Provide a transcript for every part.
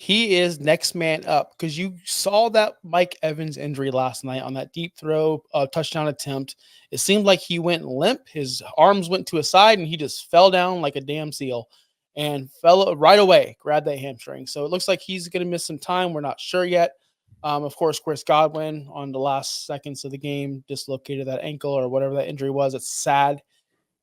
he is next man up because you saw that Mike Evans injury last night on that deep throw touchdown attempt. It seemed like he went limp. His arms went to his side and he just fell down like a damn seal and fell right away, grabbed that hamstring. So it looks like he's going to miss some time. We're not sure yet. Of course, Chris Godwin on the last seconds of the game dislocated that ankle or whatever that injury was. It's sad.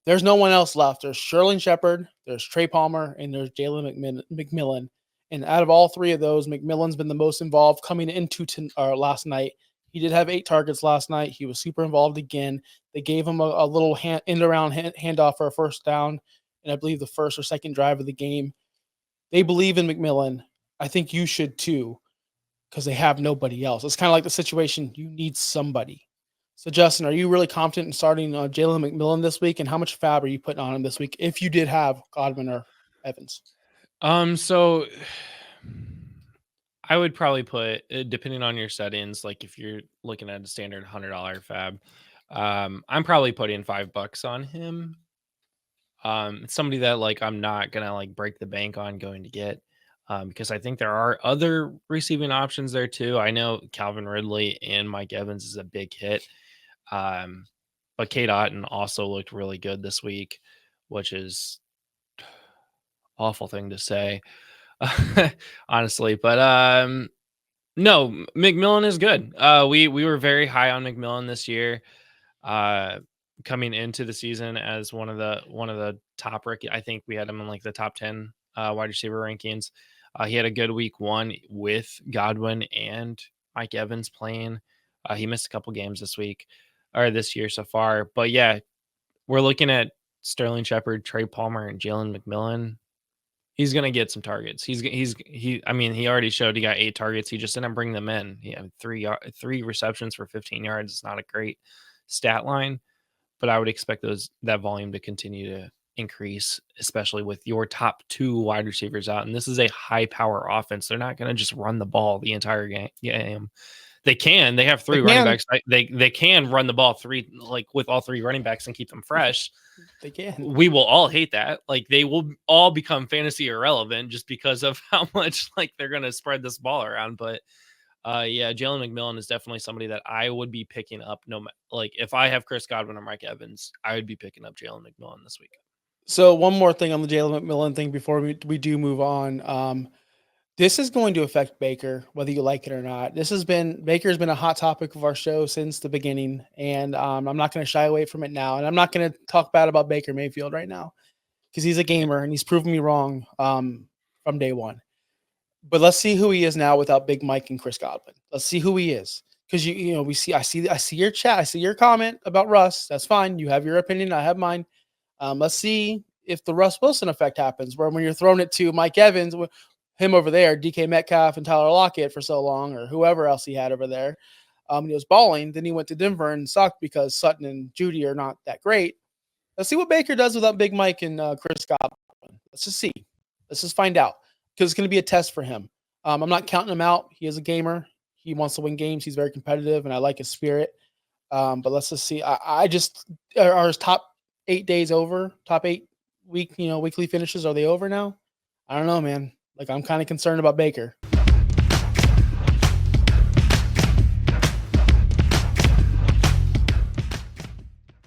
There's no one else left. There's Sterling Shepard, there's Trey Palmer, and there's Jalen McMillan. And out of all three of those, McMillan's been the most involved coming into last night. He did have 8 targets last night. He was super involved again. They gave him a little end-around handoff for a first down, and I believe the first or second drive of the game. They believe in McMillan. I think you should too, because they have nobody else. It's kind of like the situation. You need somebody. So, Justin, are you really confident in starting Jalen McMillan this week? And how much fab are you putting on him this week if you did have Godwin or Evans? So I would probably put, depending on your settings, like if you're looking at a standard $100 fab, I'm probably putting $5 on him. It's somebody that like I'm not gonna like break the bank on going to get, because I think there are other receiving options there too. I know Calvin Ridley and Mike Evans is a big hit, but Kate Otten also looked really good this week, which is awful thing to say, honestly. But no, McMillan is good. We were very high on McMillan this year, coming into the season as one of the top rookie. I think we had him in like the top 10 wide receiver rankings. He had a good week 1 with Godwin and Mike Evans playing. He missed a couple games this week or this year so far, but yeah, we're looking at Sterling Shepard, Trey Palmer, and Jalen McMillan. He's gonna get some targets. I mean, he already showed he got 8 targets. He just didn't bring them in. He had 3 receptions for 15 yards. It's not a great stat line, but I would expect that volume to continue to increase, especially with your top 2 wide receivers out. And this is a high power offense. They're not gonna just run the ball the entire game. They can. They have 3 running backs. They can run the ball 3 like with all 3 running backs and keep them fresh. They can. We will all hate that. Like they will all become fantasy irrelevant just because of how much like they're going to spread this ball around. But yeah, Jalen McMillan is definitely somebody that I would be picking up. Like if I have Chris Godwin or Mike Evans, I would be picking up Jalen McMillan this week. So one more thing on the Jalen McMillan thing before we do move on. This is going to affect Baker, whether you like it or not. Baker's been a hot topic of our show since the beginning, and I'm not going to shy away from it now. And I'm not going to talk bad about Baker Mayfield right now because he's a gamer and he's proven me wrong from day one. But let's see who he is now without Big Mike and Chris Godwin. Let's see who he is because I see your chat, I see your comment about Russ. That's fine. You have your opinion, I have mine. Let's see if the Russ Wilson effect happens, where when you're throwing it to Mike Evans, him over there, DK Metcalf and Tyler Lockett for so long, or whoever else he had over there. He was balling. Then he went to Denver and sucked because Sutton and Judy are not that great. Let's see what Baker does without Big Mike and Chris Godwin. Let's just see. Let's just find out because it's going to be a test for him. I'm not counting him out. He is a gamer. He wants to win games. He's very competitive, and I like his spirit. But let's just see. Are his top 8 days over? Top 8 weekly finishes, are they over now? I don't know, man. Like, I'm kind of concerned about Baker.